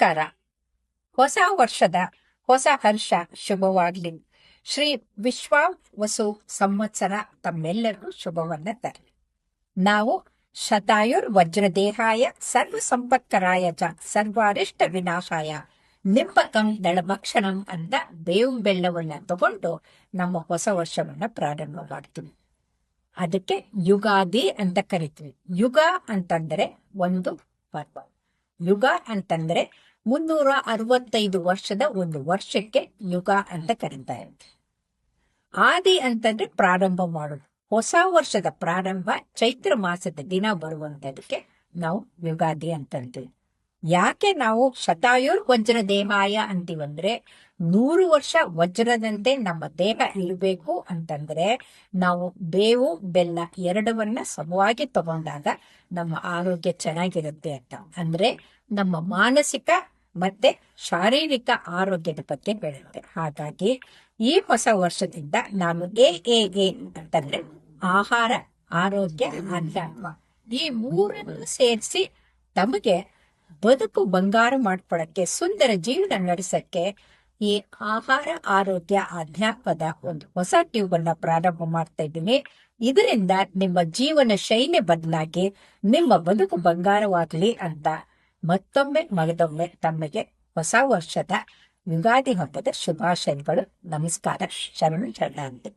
ನಮಸ್ಕಾರ. ಹೊಸ ವರ್ಷದ ಹೊಸ ಹರ್ಷ ಶುಭವಾಗ್ಲಿ. ಶ್ರೀ ವಿಶ್ವಾವಸು ಸಂವತ್ಸರ ತಮ್ಮೆಲ್ಲರಿಗೂ ಶುಭವನ್ನ ತರಲಿ. ನಾವು ಶತಾಯುರ್ ವಜ್ರದೇಹಾಯ ಸರ್ವ ಸಂಪತ್ಕರಾಯ ಚ ಸರ್ವಾರಿಷ್ಟ ವಿನಾಶಾಯ ನಿಂಬಕಂ ದಳಭಕ್ಷಣಂ ಅಂತ ಬೇವು ಬೆಲ್ಲವನ್ನ ತಗೊಂಡು ನಮ್ಮ ಹೊಸ ವರ್ಷವನ್ನ ಪ್ರಾರಂಭ ಮಾಡ್ತೀವಿ. ಅದಕ್ಕೆ ಯುಗಾದಿ ಅಂತ ಕರಿತೀವಿ. ಯುಗ ಅಂತಂದ್ರೆ ಒಂದು ಪರ್ವ. ಯುಗ ಅಂತಂದ್ರೆ 365 ವರ್ಷದ ಒಂದು ವರ್ಷಕ್ಕೆ ಯುಗ ಅಂತ ಕರೀತಾ ಇರುತ್ತೆ. ಆದಿ ಅಂತಂದ್ರೆ ಪ್ರಾರಂಭ ಮಾಡೋದು. ಹೊಸ ವರ್ಷದ ಪ್ರಾರಂಭ ಚೈತ್ರ ಮಾಸದ ದಿನ ಬರುವಂತದಕ್ಕೆ ನಾವು ಯುಗಾದಿ ಅಂತಂತೀವಿ. ಯಾಕೆ ನಾವು ಶತಾಯುರ್ ವಜ್ರ ದೇಹಾಯ ಅಂತೀವಂದ್ರೆ 100 ವರ್ಷ ವಜ್ರದಂತೆ ನಮ್ಮ ದೇಹ ಇರಬೇಕು ಅಂತಂದ್ರೆ ನಾವು ಬೇವು ಬೆಲ್ಲ ಎರಡವನ್ನ ಸಮವಾಗಿ ತಗೊಂಡಾಗ ನಮ್ಮ ಆರೋಗ್ಯ ಚೆನ್ನಾಗಿರುತ್ತೆ ಅಂತ. ಅಂದ್ರೆ ನಮ್ಮ ಮಾನಸಿಕ ಮತ್ತೆ ಶಾರೀರಿಕ ಆರೋಗ್ಯದ ಬಗ್ಗೆ ಬೆಳೆಯುತ್ತೆ. ಹಾಗಾಗಿ ಈ ಹೊಸ ವರ್ಷದಿಂದ ನಾನು ಎ ಅಂತಂದ್ರೆ ಆಹಾರ, ಆರೋಗ್ಯ, ಅಧ್ಯಾತ್ಮ ಈ ಮೂರನ್ನು ಸೇರಿಸಿ ತಮಗೆ ಬದುಕು ಬಂಗಾರ ಮಾಡ್ಕೊಳಕ್ಕೆ, ಸುಂದರ ಜೀವನ ನಡೆಸಕ್ಕೆ ಈ ಆಹಾರ, ಆರೋಗ್ಯ, ಅಧ್ಯಾತ್ಮದ ಒಂದು ಹೊಸ ಟ್ಯೂಬನ್ನ ಪ್ರಾರಂಭ ಮಾಡ್ತಾ ಇದ್ದೀನಿ. ಇದರಿಂದ ನಿಮ್ಮ ಜೀವನ ಶೈಲಿ ಬದಲಾಗಿ ನಿಮ್ಮ ಬದುಕು ಬಂಗಾರವಾಗಲಿ ಅಂತ ಮಗದೊಮ್ಮೆ ತಮಗೆ ಹೊಸ ವರ್ಷದ ಯುಗಾದಿ ಹಬ್ಬದ ಶುಭಾಶಯಗಳು. ನಮಸ್ಕಾರ. ಶರಣು ಶರಣಾರ್ಥಿ.